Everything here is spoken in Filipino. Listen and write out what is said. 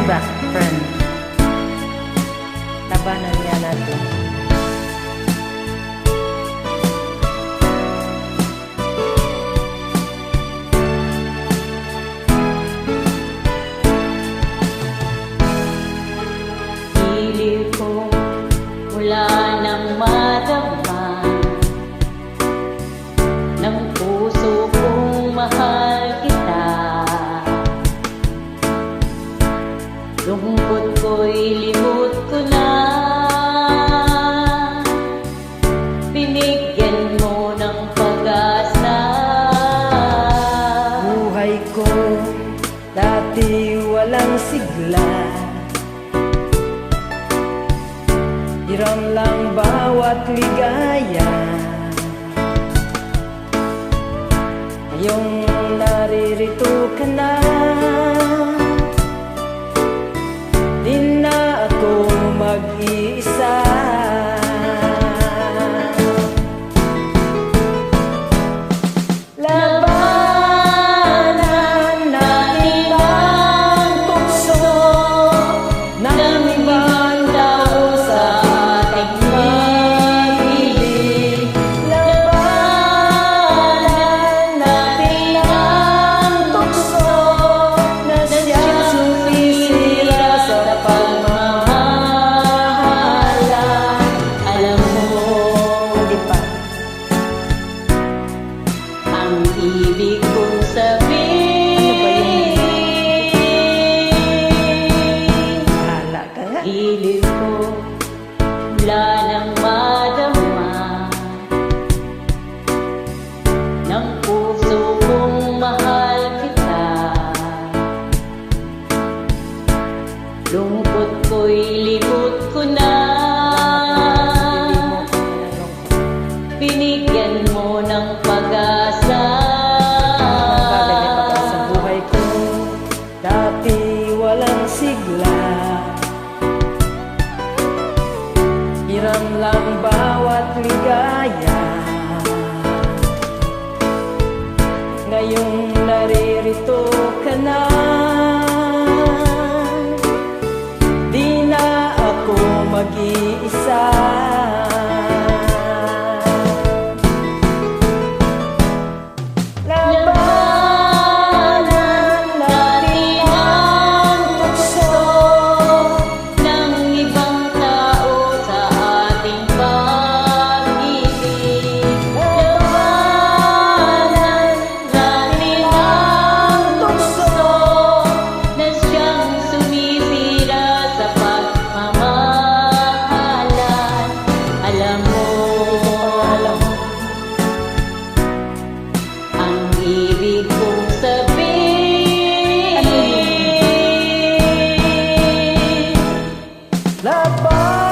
Welcome back, friend. Labanan niya natin. Pilit ko mula nang madama ng puso kong mahal kita. Lungkot ko'y limot ko na, binigyan mo ng pag-asa. Buhay ko dati walang sigla, hiram lang bawat ligaya. Ngayong naririto ka na, di na ako mag-iisa. Labanan natin ang tukso ng ibang tao sa ating pag-ibig. Labanan natin ang tukso na siyang sumisira sa pagmamahalan. Alam mo, Hindi pa. ang ibig kong sabihin, Bahala ka nga. hilig ko wala nang madama ng puso kong mahal kita. Lungkot ko'y libot ko na, binigyan mo ng pag-asa. Sa buhay ko dati walang sigla, hiram lang bawat ligaya. Ngayong naririto ka na, di na ako mag-iisa. Labanan natin ang tukso Ng ibang tao sa ating pag-ibig. Labanan natin ang tukso Na siyang sumisira sa pagmamahalan. Alam mo, ang ibig kong sabihin, labanan